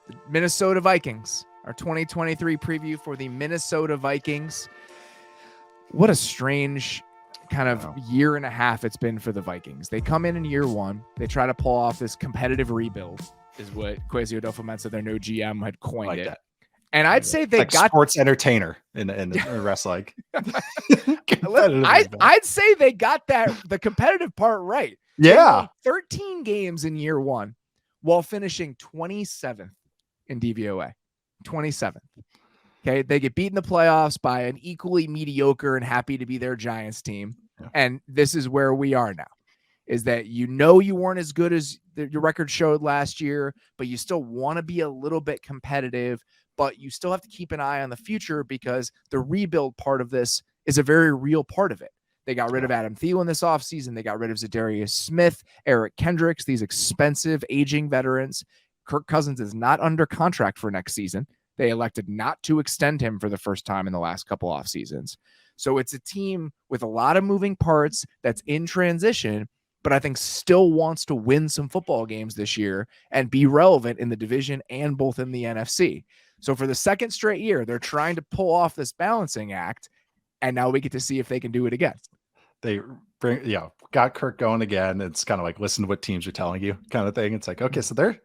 The Minnesota Vikings, our 2023 preview for the Minnesota Vikings. What a strange kind of year and a half it's been for the Vikings. They come in year one. They try to pull off this competitive rebuild, is what Kwesi Adofo-Mensah, their new GM, had coined it. And I'd say they got sports entertainer in the wrestling. I'd say they got the competitive part right. Yeah. 13 games in year one while finishing 27th in DVOA. 27th. Okay. They get beat in the playoffs by an equally mediocre and happy to be their Giants team. Yeah. And this is where we are now, is that you weren't as good as your record showed last year, but you still want to be a little bit competitive, but you still have to keep an eye on the future because the rebuild part of this is a very real part of it. They got rid of Adam Thielen this offseason. They got rid of Zadarius Smith, Eric Kendricks, these expensive aging veterans. Kirk Cousins is not under contract for next season. They elected not to extend him for the first time in the last couple off seasons. So it's a team with a lot of moving parts that's in transition, but I think still wants to win some football games this year and be relevant in the division and both in the NFC. So for the second straight year, they're trying to pull off this balancing act, and now we get to see if they can do it again. They got Kirk going again. It's kind of like, listen to what teams are telling you kind of thing. It's like, okay, so they're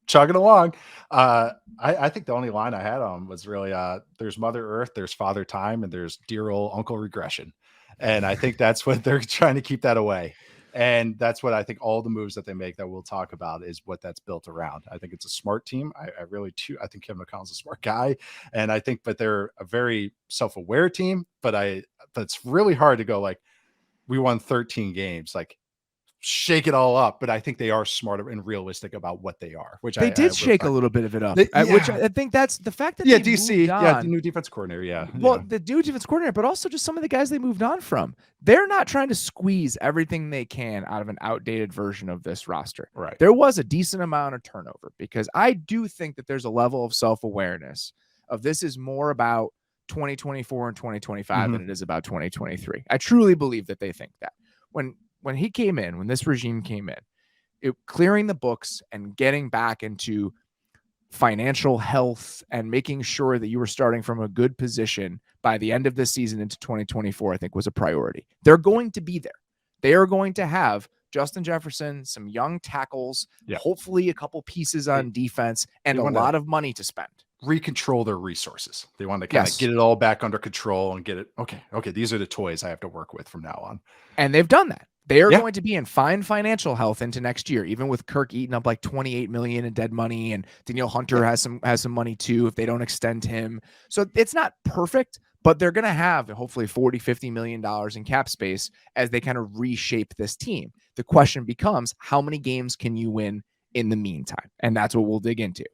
chugging along. I think the only line I had on was really there's Mother Earth, there's Father Time, and there's dear old Uncle Regression. And I think that's what they're trying to keep that away. And that's what I think all the moves that they make that we'll talk about is what that's built around. I think it's a smart team. I really too. I think Kevin McConnell's a smart guy. And I think, but they're a very self-aware team, but it's really hard to go like, we won 13 games, like shake it all up. But I think they are smarter and realistic about what they are, which they did shake a little bit of it up, which I think that's the fact that DC, the new defense coordinator. The new defense coordinator, but also just some of the guys they moved on from. They're not trying to squeeze everything they can out of an outdated version of this roster. Right. There was a decent amount of turnover because I do think that there's a level of self-awareness of this is more about 2024 and 2025 than it is about 2023. I truly believe that they think that. When he came in, when this regime came in, clearing the books and getting back into financial health and making sure that you were starting from a good position by the end of this season into 2024, I think was a priority. They're going to be there. They are going to have Justin Jefferson, some young tackles, hopefully a couple pieces on defense, and a lot of money to spend. Recontrol their resources. They want to kind of get it all back under control and get it. Okay. These are the toys I have to work with from now on. And they've done that. They are going to be in fine financial health into next year, even with Kirk eating up like $28 million in dead money, and Danielle Hunter has some money too if they don't extend him. So it's not perfect, but they're going to have hopefully $40-50 million in cap space as they kind of reshape this team. The question becomes, how many games can you win in the meantime? And that's what we'll dig into.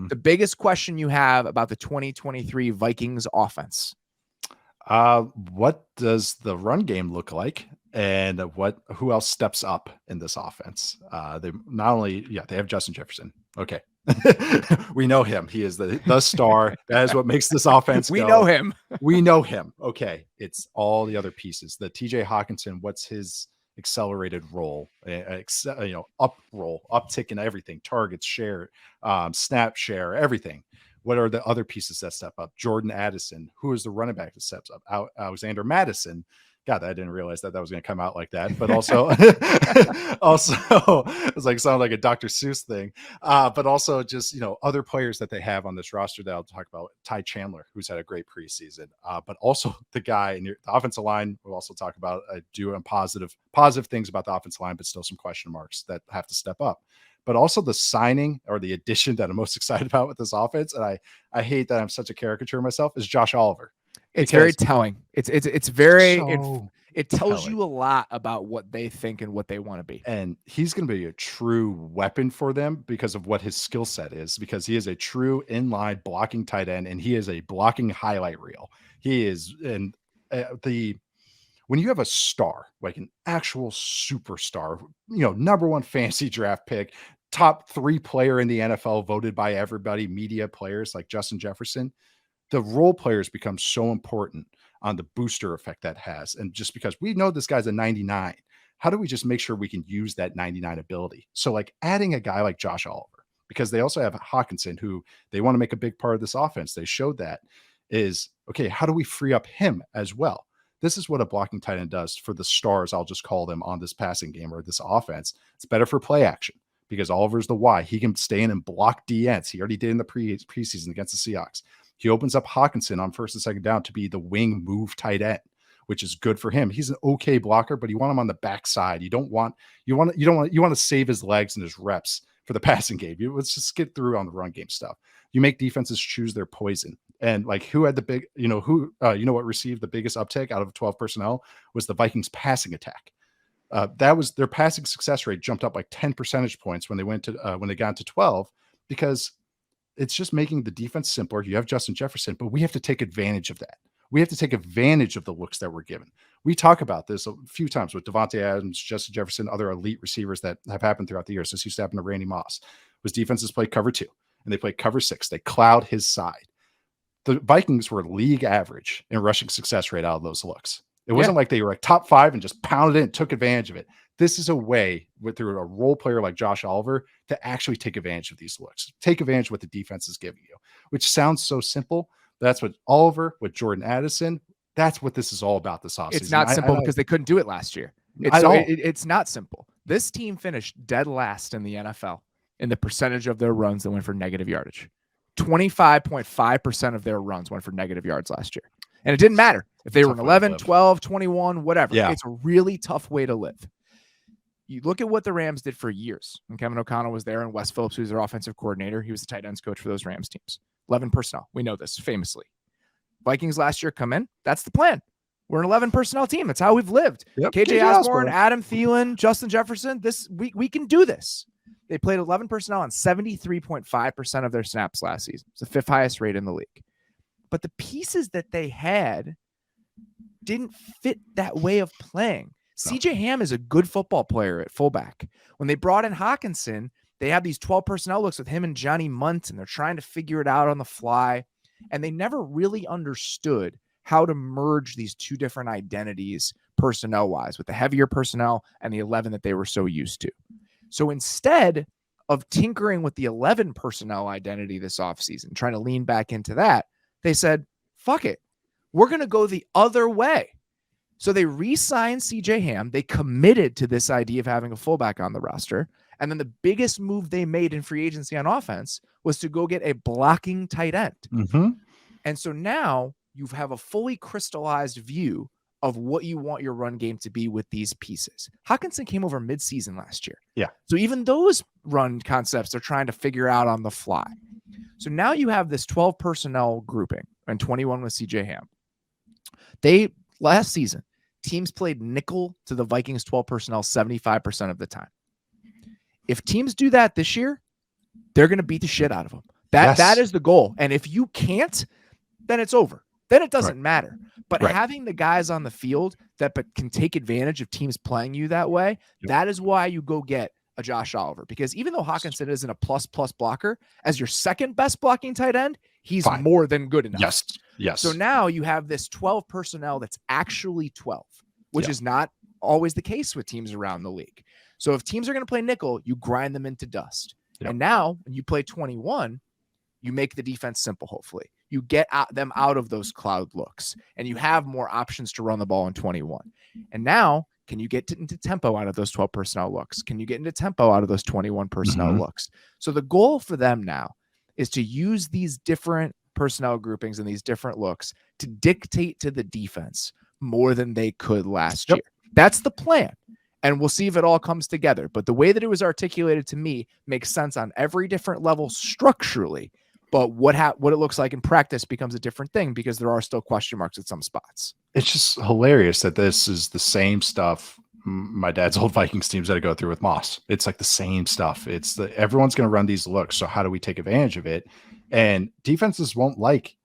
The biggest question you have about the 2023 Vikings offense. What does the run game look like? And who else steps up in this offense? They not only, they have Justin Jefferson. Okay. We know him. He is the star. That is what makes this offense go. We know him. Okay. It's all the other pieces. The TJ Hockenson, what's his accelerated roll, uptick in everything, targets, share, snap share, everything. What are the other pieces that step up? Jordan Addison, who is the running back that steps up? Alexander Madison. God, I didn't realize that was going to come out like that. But also, it's like sounded like a Dr. Seuss thing. But also just, other players that they have on this roster that I'll talk about. Ty Chandler, who's had a great preseason. But also the guy in the offensive line, we'll also talk about doing positive things about the offensive line, but still some question marks that have to step up. But also the signing or the addition that I'm most excited about with this offense, and I hate that I'm such a caricature myself, is Josh Oliver. It's very telling. It's very, it tells you a lot about what they think and what they want to be. And he's going to be a true weapon for them because of what his skill set is, because he is a true inline blocking tight end, and he is a blocking highlight reel. He is, and when you have a star, like an actual superstar, number one fantasy draft pick, top 3 player in the NFL, voted by everybody, media players like Justin Jefferson, the role players become so important on the booster effect that has. And just because we know this guy's a 99, how do we just make sure we can use that 99 ability? So like adding a guy like Josh Oliver, because they also have Hockenson, who they want to make a big part of this offense. They showed that is, okay, how do we free up him as well? This is what a blocking tight end does for the stars, I'll just call them, on this passing game or this offense. It's better for play action because Oliver's the Y. He can stay in and block DNs. He already did in the preseason against the Seahawks. He opens up Hockenson on first and second down to be the wing move tight end, which is good for him. He's an okay blocker, but you want him on the backside. You want to save his legs and his reps for the passing game. Let's just get through on the run game stuff. You make defenses choose their poison. And like, who had the big, what received the biggest uptick out of 12 personnel was the Vikings passing attack. That was their passing success rate jumped up like 10 percentage points when they got to 12, because it's just making the defense simpler. You have Justin Jefferson, but we have to take advantage of that. We have to take advantage of the looks that we're given. We talk about this a few times with Devontae Adams, Justin Jefferson, other elite receivers that have happened throughout the years. This used to happen to Randy Moss. Was defenses play cover 2 and they play cover 6. They cloud his side. The Vikings were league average in rushing success rate out of those looks. It wasn't like they were like top 5 and just pounded it and took advantage of it. This is a way through a role player like Josh Oliver to actually take advantage of these looks, take advantage of what the defense is giving you, which sounds so simple. But that's what Oliver, with Jordan Addison, that's what this is all about this offseason. It's not simple because they couldn't do it last year. It's not simple. This team finished dead last in the NFL in the percentage of their runs that went for negative yardage. 25.5% of their runs went for negative yards last year. And it didn't matter if they were in 11, 12, 21, whatever. Yeah. It's a really tough way to live. You look at what the Rams did for years. And Kevin O'Connell was there, and Wes Phillips, who's their offensive coordinator, he was the tight ends coach for those Rams teams. 11 personnel. We know this famously. Vikings last year come in. That's the plan. We're an 11 personnel team. That's how we've lived. Yep. KJ Osborne, Adam Thielen, Justin Jefferson. We can do this. They played 11 personnel on 73.5% of their snaps last season. It's the 5th highest rate in the league. But the pieces that they had didn't fit that way of playing. No. CJ Ham is a good football player at fullback. When they brought in Hockenson, they have these 12 personnel looks with him and Johnny Munt, and they're trying to figure it out on the fly. And they never really understood how to merge these two different identities personnel-wise with the heavier personnel and the 11 that they were so used to. So instead of tinkering with the 11 personnel identity this offseason, trying to lean back into that, they said, fuck it. We're going to go the other way. So they re-signed CJ Ham. They committed to this idea of having a fullback on the roster. And then the biggest move they made in free agency on offense was to go get a blocking tight end. Mm-hmm. And so now you have a fully crystallized view of what you want your run game to be with these pieces. Hockenson came over mid-season last year. Yeah. So even those run concepts they're trying to figure out on the fly. So now you have this 12 personnel grouping and 21 with CJ Ham. Last season, teams played nickel to the Vikings 12 personnel 75% of the time. If teams do that this year, they're going to beat the shit out of them. That is the goal. And if you can't, then it's over. Then it doesn't matter. But having the guys on the field that can take advantage of teams playing you that way, that is why you go get a Josh Oliver. Because even though Hockenson isn't a plus blocker, as your second best blocking tight end, he's more than good enough. Yes. So now you have this 12 personnel that's actually 12, which is not always the case with teams around the league. So if teams are going to play nickel, you grind them into dust. Yep. And now when you play 21, you make the defense simple, hopefully. You get them out of those cloud looks, and you have more options to run the ball in 21. And now, can you get into tempo out of those 12 personnel looks? Can you get into tempo out of those 21 personnel looks? So the goal for them now is to use these different personnel groupings and these different looks to dictate to the defense more than they could last year. That's the plan. And we'll see if it all comes together. But the way that it was articulated to me makes sense on every different level structurally. But what it looks like in practice becomes a different thing because there are still question marks at some spots. It's just hilarious that this is the same stuff my dad's old Vikings teams had to go through with Moss. It's like the same stuff. Everyone's going to run these looks. So how do we take advantage of it? And defenses won't like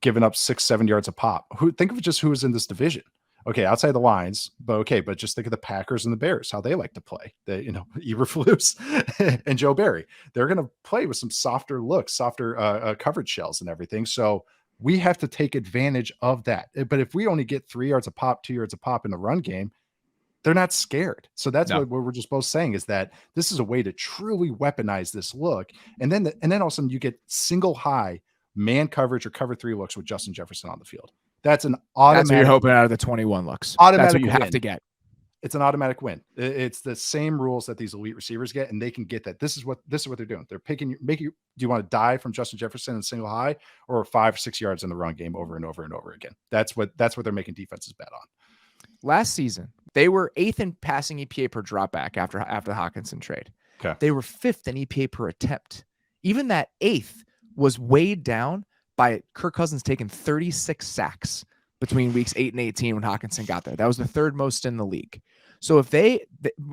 giving up 6-7 yards a pop. Think of just who is in this division. Okay, outside the lines, but just think of the Packers and the Bears, how they like to play. Eberflus and Joe Barry. They're going to play with some softer looks, softer coverage shells and everything. So we have to take advantage of that. But if we only get 3 yards a pop, 2 yards a pop in the run game, they're not scared. So that's No. what we're just both saying, is that this is a way to truly weaponize this look. And then all of a sudden you get single high man coverage or cover 3 looks with Justin Jefferson on the field. That's an automatic. That's what you're hoping out of the 21 looks. Automatic That's what you win. have to get. It's an automatic win. It's the same rules that these elite receivers get, and they can get that. This is what they're doing. They're picking, do you want to die from Justin Jefferson in single high, or 5 or 6 yards in the run game over and over and over again? That's what they're making defenses bet on. Last season, they were 8th in passing EPA per dropback after the Hockenson trade. Okay. They were 5th in EPA per attempt. Even that 8th was weighed down by Kirk Cousins taking 36 sacks between weeks 8 and 18 when Hockenson got there. That was the 3rd most in the league. So if when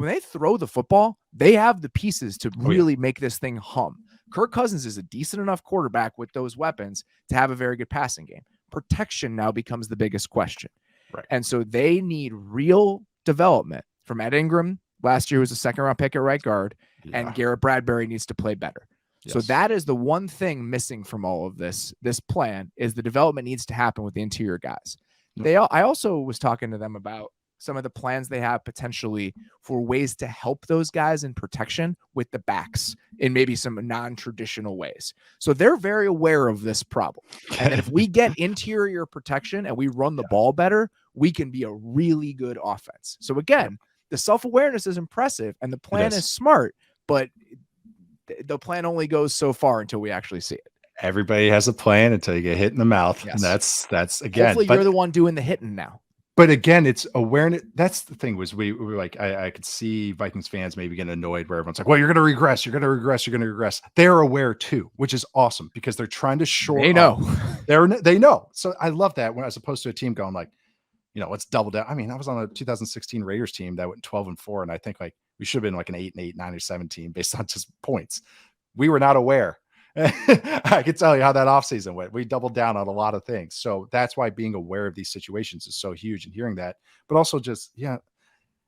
they throw the football, they have the pieces to really make this thing hum. Kirk Cousins is a decent enough quarterback with those weapons to have a very good passing game. Protection now becomes the biggest question. Right. And so they need real development from Ed Ingram. Last year was a 2nd-round pick at right guard, and Garrett Bradbury needs to play better. Yes. So that is the one thing missing from all of this plan, is the development needs to happen with the interior guys. I also was talking to them about some of the plans they have potentially for ways to help those guys in protection with the backs in maybe some non-traditional ways. So they're very aware of this problem. And that if we get interior protection and we run the ball better, we can be a really good offense. So again, the self-awareness is impressive and the plan is smart, but the plan only goes so far until we actually see it. Everybody has a plan until you get hit in the mouth. Yes. And that's again, hopefully you're the one doing the hitting now. But again, it's awareness. That's the thing, was we were like, I could see Vikings fans maybe getting annoyed where everyone's like, well, you're going to regress. You're going to regress. You're going to regress. They're aware too, which is awesome, because they're trying to shore. They know. They know. So I love that, when as opposed to a team going like, let's double down. I mean, I was on a 2016 Raiders team that went 12-4. And I think like we should have been like an 8-8, 9-7 team based on just points. We were not aware. I can tell you how that offseason went. We doubled down on a lot of things. So that's why being aware of these situations is so huge, and hearing that, but also just, I'm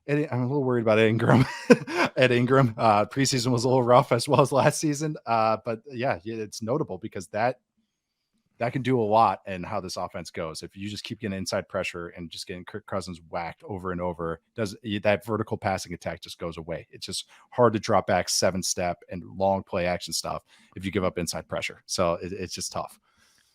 a little worried about Ed Ingram. Preseason was a little rough as well as last season. But it's notable because that can do a lot in how this offense goes. If you just keep getting inside pressure and just getting Kirk Cousins whacked over and over, that vertical passing attack just goes away. It's just hard to drop back 7-step and long play action stuff if you give up inside pressure. So it's just tough.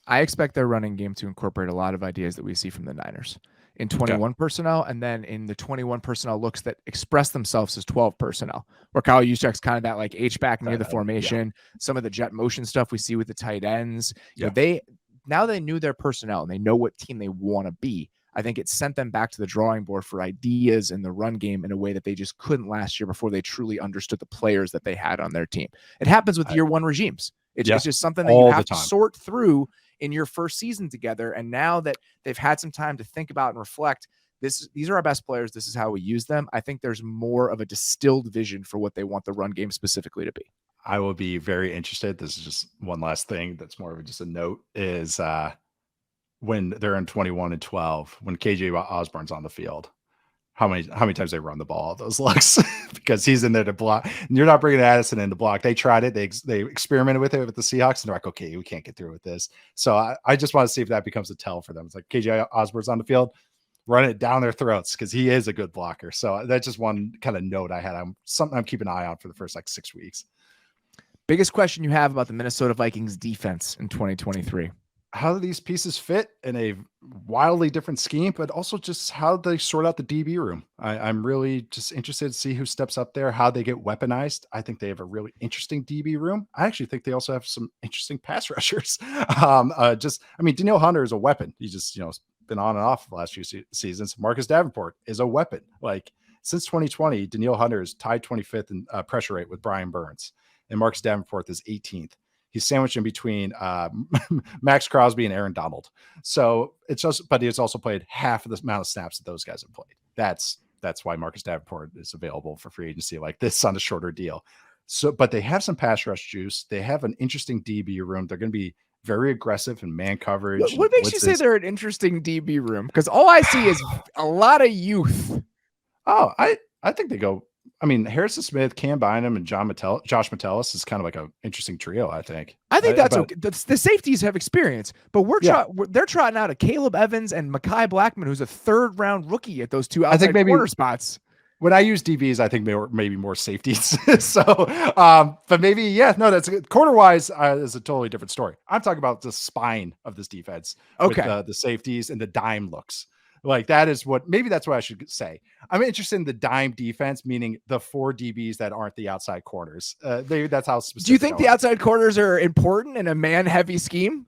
I expect their running game to incorporate a lot of ideas that we see from the Niners in 21 personnel, and then in the 21 personnel looks that express themselves as 12 personnel, where Kyle Juszczyk's kind of that like H-back near the formation, some of the jet motion stuff we see with the tight ends. Now they knew their personnel and they know what team they want to be. I think it sent them back to the drawing board for ideas in the run game in a way that they just couldn't last year before they truly understood the players that they had on their team. It happens with year one regimes. It's just something that you have to sort through in your first season together. And now that they've had some time to think about and reflect, these are our best players. This is how we use them. I think there's more of a distilled vision for what they want the run game specifically to be. I will be very interested. This is just one last thing that's more of just a note, is when they're in 21-12, when KJ Osborne's on the field, how many times they run the ball, those looks, because he's in there to block. And you're not bringing Addison in to block. They tried it. They experimented with it with the Seahawks, and they're like, okay, we can't get through with this. So I just want to see if that becomes a tell for them. It's like KJ Osborne's on the field, run it down their throats, because he is a good blocker. So that's just one kind of note I had. Something I'm keeping an eye on for the first 6 weeks. Biggest question you have about the Minnesota Vikings defense in 2023? How do these pieces fit in a wildly different scheme, but also just how they sort out the DB room? I'm really just interested to see who steps up there, how they get weaponized. I think they have a really interesting DB room. I actually think they also have some interesting pass rushers. Danielle Hunter is a weapon. He just, been on and off the last few seasons. Marcus Davenport is a weapon. Like, since 2020, Danielle Hunter is tied 25th in pressure rate with Brian Burns, and Marcus Davenport is 18th. He's sandwiched in between Max Crosby and Aaron Donald. So but he's also played half of the amount of snaps that those guys have played. That's why Marcus Davenport is available for free agency like this on a shorter deal. So, but they have some pass rush juice. They have an interesting DB room. They're going to be very aggressive in man coverage. What makes you say they're an interesting DB room? Because all I see is a lot of youth. Oh, I think they go. I mean, Harrison Smith, Cam Bynum, and Josh Metellus is kind of like an interesting trio, I think. I think that's okay. The safeties have experience, but they're trotting out a Caleb Evans and Mekhi Blackman, who's a 3rd-round rookie at those two outside corner spots. When I use DBs, I think maybe more safeties. So, but maybe, yeah, no, that's good. Corner wise is a totally different story. I'm talking about the spine of this defense with the safeties and the dime looks. Like that is maybe that's what I should say. I'm interested in the dime defense, meaning the 4 DBs that aren't the outside corners. That's how specific. Do you think the outside corners are important in a man heavy scheme?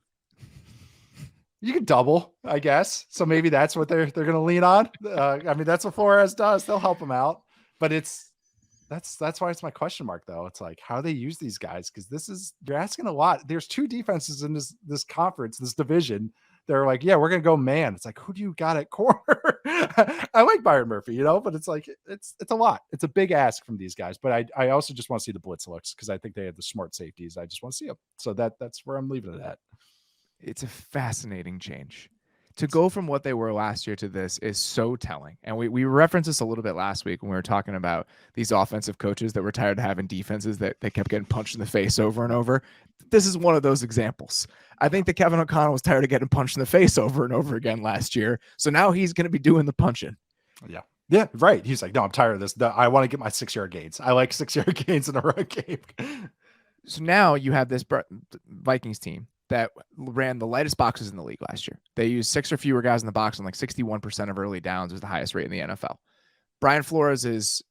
You can double, I guess. So maybe that's what they're going to lean on. I mean, that's what Flores does. They'll help him out, but that's why it's my question mark though. It's like how they use these guys. Cause you're asking a lot. There's 2 defenses in this conference, this division. They're like, yeah, we're going to go man. It's like, who do you got at corner? I like Byron Murphy, but it's like, it's a lot. It's a big ask from these guys, but I also just want to see the blitz looks. Cause I think they have the smart safeties. I just want to see them. So that's where I'm leaving it at. It's a fascinating change. To go from what they were last year to this is so telling. And we referenced this a little bit last week when we were talking about these offensive coaches that were tired of having defenses that they kept getting punched in the face over and over. This is one of those examples. I think that Kevin O'Connell was tired of getting punched in the face over and over again last year. So now he's going to be doing the punching. Yeah. Yeah, right. He's like, no, I'm tired of this. I want to get my 6-yard gains. I like 6-yard gains in a run game. So now you have this Vikings team that ran the lightest boxes in the league last year. They used 6 or fewer guys in the box, and like 61% of early downs was the highest rate in the NFL. Brian Flores'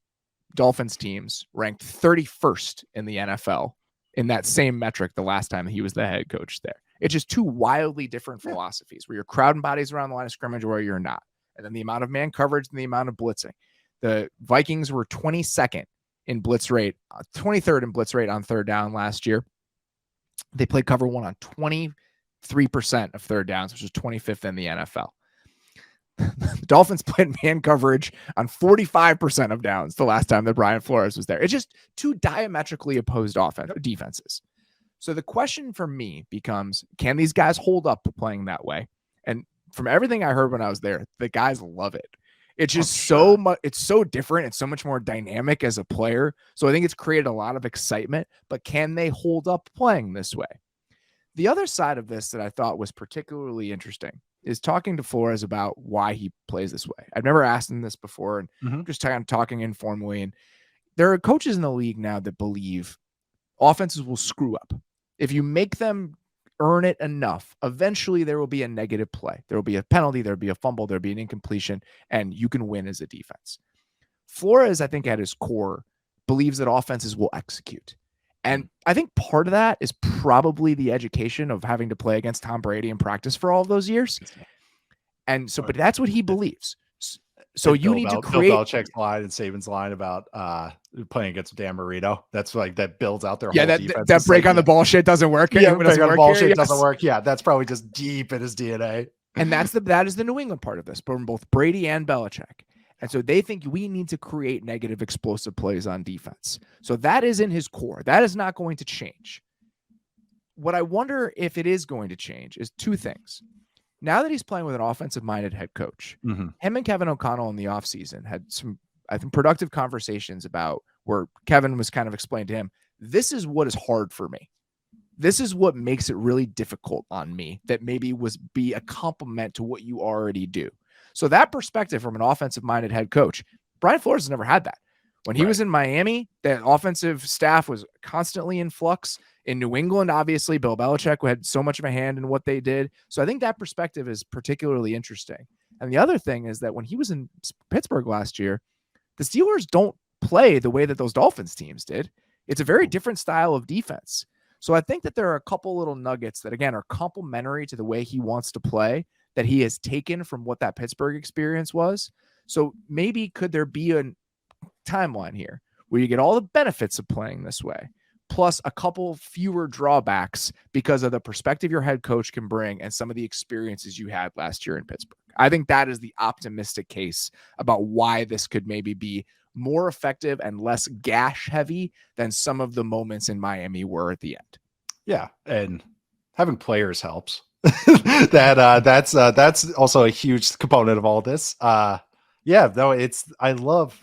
Dolphins teams ranked 31st in the NFL in that same metric the last time he was the head coach there. It's just 2 wildly different philosophies where you're crowding bodies around the line of scrimmage or you're not. And then the amount of man coverage and the amount of blitzing. The Vikings were 22nd in blitz rate, 23rd in blitz rate on third down last year. They played cover 1 on 23% of third downs, which is 25th in the NFL. The Dolphins played man coverage on 45% of downs the last time that Brian Flores was there. It's just 2 diametrically opposed defenses. So the question for me becomes, can these guys hold up playing that way? And from everything I heard when I was there, the guys love it. It's just so much. It's so different. It's so much more dynamic as a player. So I think it's created a lot of excitement, but can they hold up playing this way? The other side of this that I thought was particularly interesting is talking to Flores about why he plays this way. I've never asked him this before, and just kind of talking informally. And there are coaches in the league now that believe offenses will screw up. If you make them earn it enough, eventually there will be a negative play. There will be a penalty, there'll be a fumble, there'll be an incompletion, and you can win as a defense. Flores, I think at his core, believes that offenses will execute. And I think part of that is probably the education of having to play against Tom Brady in practice for all of those years. And so, but that's what he believes. So you need to create Bill Belichick's line and Saban's line about playing against Dan Marino. That's like that builds out their whole defense. That break on the ball shit doesn't work. Yeah, break on the ball shit doesn't work. Yeah, that's probably just deep in his DNA. And that is the New England part of this, from both Brady and Belichick. And so they think we need to create negative explosive plays on defense. So that is in his core. That is not going to change. What I wonder if it is going to change is 2 things. Now that he's playing with an offensive-minded head coach, him and Kevin O'Connell in the offseason had some, I think, productive conversations about where Kevin was kind of explaining to him, this is what is hard for me. This is what makes it really difficult on me that maybe be a compliment to what you already do. So that perspective from an offensive-minded head coach, Brian Flores has never had that. When he was in Miami, the offensive staff was constantly in flux. In New England, obviously, Bill Belichick had so much of a hand in what they did. So I think that perspective is particularly interesting. And the other thing is that when he was in Pittsburgh last year, the Steelers don't play the way that those Dolphins teams did. It's a very different style of defense. So I think that there are a couple little nuggets that, again, are complementary to the way he wants to play that he has taken from what that Pittsburgh experience was. So maybe could there be a timeline here where you get all the benefits of playing this way, plus a couple fewer drawbacks because of the perspective your head coach can bring and some of the experiences you had last year in Pittsburgh. I think that is the optimistic case about why this could maybe be more effective and less gash heavy than some of the moments in Miami were at the end. Yeah. And having players helps. That's also a huge component of all this. I love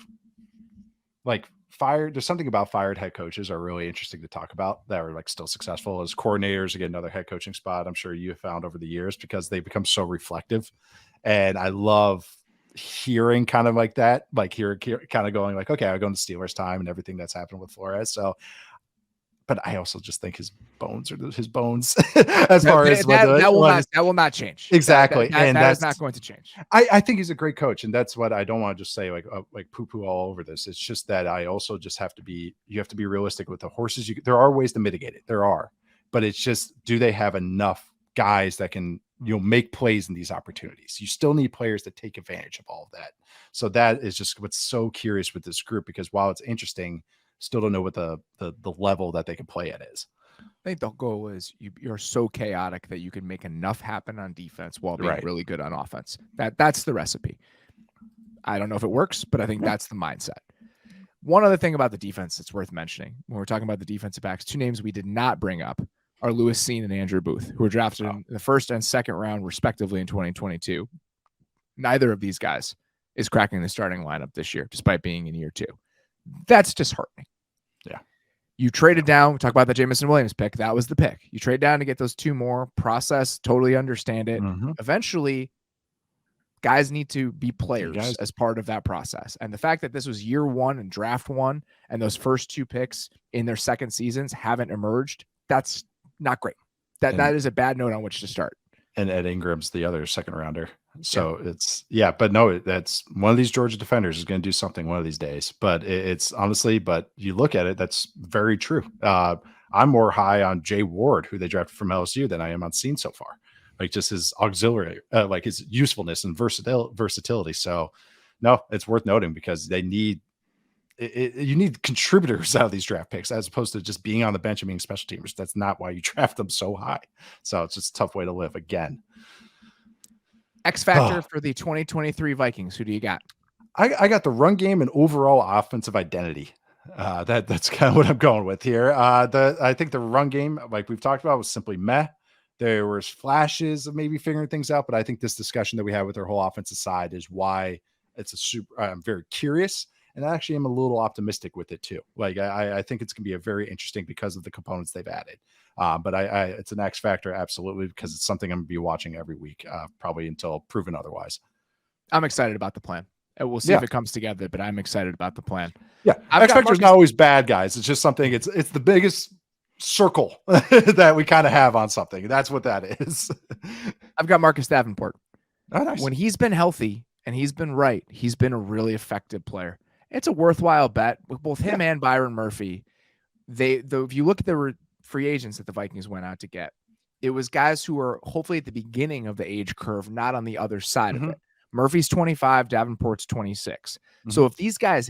like there's something about fired head coaches are really interesting to talk about that are like still successful as coordinators. Again, another head coaching spot I'm sure you have found over the years because they become so reflective. And I love hearing kind of like that, like here kind of going like, okay, I go into Steelers time and everything that's happened with Flores. So, but I also just think his bones are his bones as far as that will not change. Exactly. And that is not going to change. I think he's a great coach. And that's what I don't want to just say like poo poo all over this. It's just that I also just you have to be realistic with the horses. There are ways to mitigate it. There are, but it's just, do they have enough guys that can, make plays in these opportunities? You still need players to take advantage of all of that. So that is just what's so curious with this group, because while it's interesting, still don't know what the level that they can play at is. I think the goal is you're so chaotic that you can make enough happen on defense while being really good on offense. That's the recipe. I don't know if it works, but I think that's the mindset. One other thing about the defense that's worth mentioning when we're talking about the defensive backs, two names we did not bring up are Lewis Seen and Andrew Booth, who were drafted in the first and second round, respectively, in 2022. Neither of these guys is cracking the starting lineup this year, despite being in year 2. That's disheartening. Yeah. You traded down. We talk about the Jamison Williams pick. That was the pick. You trade down to get those 2 more, process, totally understand it. Mm-hmm. Eventually, guys need to be players as part of that process. And the fact that this was year 1 and draft 1, and those first 2 picks in their second seasons haven't emerged, that's not great. That is a bad note on which to start. And Ed Ingram's the other second rounder. So but no, that's one of these Georgia defenders is going to do something one of these days. But it's honestly, but you look at it, that's very true. I'm more high on Jay Ward, who they drafted from LSU, than I am on Seen so far. Like just his auxiliary, like his usefulness and versatility. So no, it's worth noting because they need, you need contributors out of these draft picks as opposed to just being on the bench and being special teamers. That's not why you draft them so high. So it's just a tough way to live again. X factor for the 2023 Vikings. Who do you got? I got the run game and overall offensive identity. That's kind of what I'm going with here. I think the run game, like we've talked about, was simply meh. There was flashes of maybe figuring things out, but I think this discussion that we have with their whole offensive side is why I'm very curious. And I actually am a little optimistic with it too. Like I think it's going to be a very interesting because of the components they've added. But it's an X factor, absolutely, because it's something I'm going to be watching every week, probably until proven otherwise. I'm excited about the plan. And we'll see if it comes together, but I'm excited about the plan. Yeah, X factor is not always bad, guys. It's just something. It's the biggest circle that we kind of have on something. That's what that is. I've got Marcus Davenport. Oh, nice. When he's been healthy and he's been right, he's been a really effective player. It's a worthwhile bet with both him and Byron Murphy. If you look at the free agents that the Vikings went out to get, it was guys who were hopefully at the beginning of the age curve, not on the other side of it. Murphy's 25, Davenport's 26. So if these guys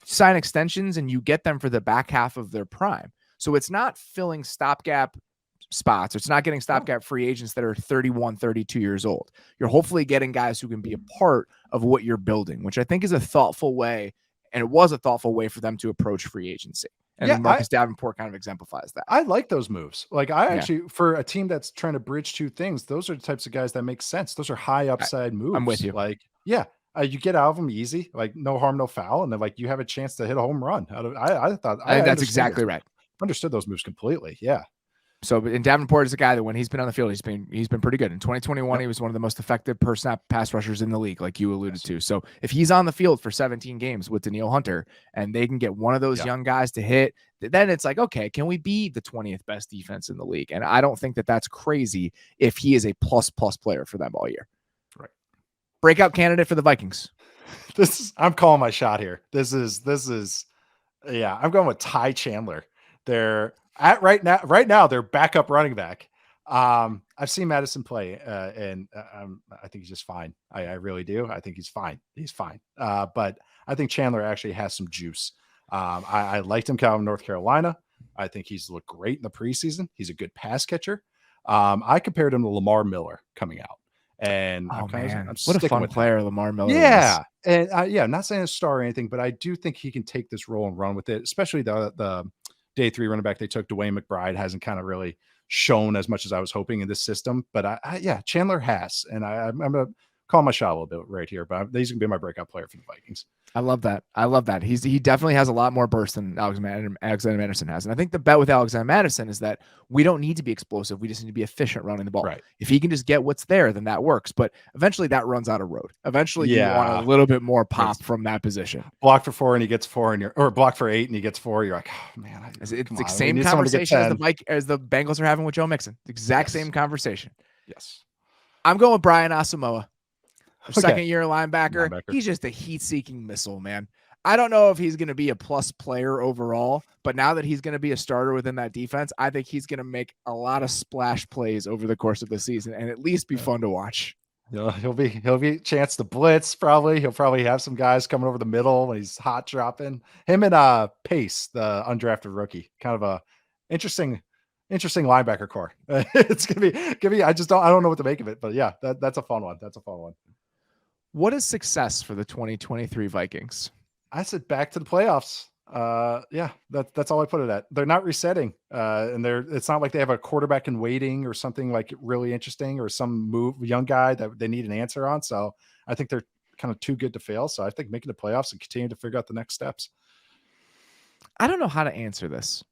sign extensions and you get them for the back half of their prime. So it's not filling stopgap spots. It's not getting stopgap free agents that are 31, 32 years old. You're hopefully getting guys who can be a part of what you're building, which I think is a thoughtful way. And it was a thoughtful way for them to approach free agency. And Marcus Davenport kind of exemplifies that. I like those moves. Like actually, for a team that's trying to bridge 2 things, those are the types of guys that make sense. Those are high upside moves. I'm with you. Like, you get out of them easy, like no harm, no foul. And then like you have a chance to hit a home run. I think that's exactly right. Understood those moves completely. Yeah. So, and Davenport is a guy that when he's been on the field, he's been pretty good. In 2021, he was one of the most effective per snap pass rushers in the league, like you alluded to. So, if he's on the field for 17 games with Danielle Hunter, and they can get one of those young guys to hit, then it's like, okay, can we be the 20th best defense in the league? And I don't think that that's crazy if he is a plus player for them all year. Right. Breakout candidate for the Vikings. I'm calling my shot here. This is I'm going with Ty Chandler. They're at right now their backup running back. I've seen Madison play, and I think he's just fine. I really do. I think he's fine. He's fine. But I think Chandler actually has some juice. I liked him out of North Carolina. I think he's looked great in the preseason. He's a good pass catcher. I compared him to Lamar Miller coming out. And I'm what a fun player Lamar Miller is. And I'm not saying a star or anything, but I do think he can take this role and run with it, especially the day 3 running back they took, Dwayne McBride, hasn't kind of really shown as much as I was hoping in this system. But Chandler has. And I'm going to call my shot a little bit right here, but he's gonna be my breakout player for the Vikings. I love that. I love that. He definitely has a lot more burst than Alexander Madison has. And I think the bet with Alexander Madison is that we don't need to be explosive. We just need to be efficient running the ball. Right. If he can just get what's there, then that works. But eventually that runs out of road. Eventually you want a little bit more pop from that position. Block for 4 and he gets 4, or block for 8 and he gets 4. You're like, oh man, it's the same conversation as the Bengals are having with Joe Mixon. Exact same conversation. Yes. I'm going with Brian Asamoah. Second year linebacker. He's just a heat-seeking missile, man. I don't know if he's going to be a plus player overall, but now that he's going to be a starter within that defense, I think he's going to make a lot of splash plays over the course of the season and at least be fun to watch. He'll be a chance to blitz. Probably he'll have some guys coming over the middle when he's hot dropping. Him and Pace, the undrafted rookie, kind of a interesting linebacker core. It's gonna be. I don't know what to make of it, but yeah, that's a fun one. What is success for the 2023 Vikings? I said back to the playoffs. Yeah, that's all I put it at. They're not resetting, and it's not like they have a quarterback in waiting or something like really interesting or some young guy that they need an answer on. So I think they're kind of too good to fail. So I think making the playoffs and continue to figure out the next steps. I don't know how to answer this.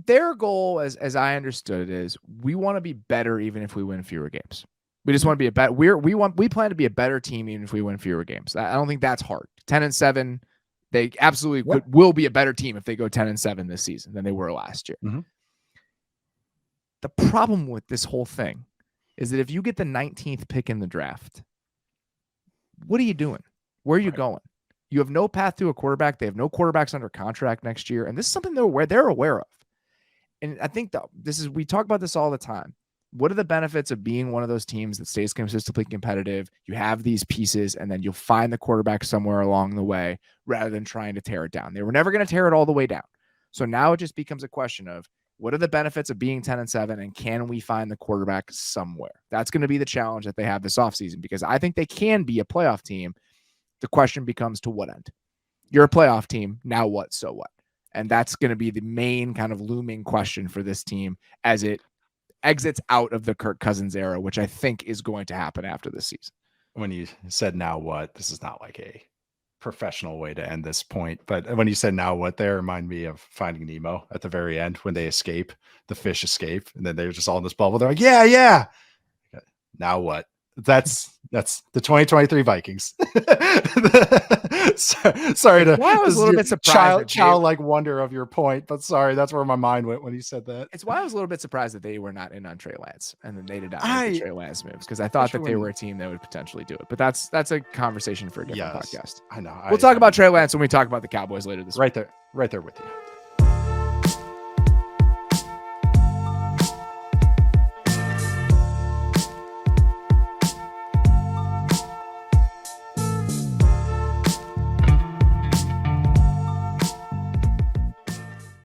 Their goal, as I understood it, is we want to be better even if we win fewer games. We just want to be a better. We plan to be a better team even if we win fewer games. I don't think that's hard. 10-7, they absolutely will be a better team if they go 10-7 this season than they were last year. Mm-hmm. The problem with this whole thing is that if you get the 19th pick in the draft, what are you doing? Where are you going? You have no path to a quarterback. They have no quarterbacks under contract next year, and this is something they're aware of. And I think we talk about this all the time. What are the benefits of being one of those teams that stays consistently competitive? You have these pieces, and then you'll find the quarterback somewhere along the way rather than trying to tear it down. They were never going to tear it all the way down. So now it just becomes a question of what are the benefits of being 10-7, and can we find the quarterback somewhere? That's going to be the challenge that they have this offseason, because I think they can be a playoff team. The question becomes, to what end? You're a playoff team. Now what? So what? And that's going to be the main kind of looming question for this team as it exits out of the Kirk Cousins era, which I think is going to happen after this season. When you said now what, this is not like a professional way to end this point, but when you said now what, they remind me of Finding Nemo at the very end when they escape, the fish escape, and then they're just all in this bubble. They're like, yeah. Now what? That's the 2023 Vikings. Sorry to. Why I was a little bit surprised. Childlike wonder of your point, but sorry, that's where my mind went when you said that. It's why I was a little bit surprised that they were not in on Trey Lance, and then they did not make the Trey Lance moves, because I thought that they were a team that would potentially do it. But that's a conversation for a different podcast. I know. We'll talk about Trey Lance when we talk about the Cowboys later this week. Right there with you.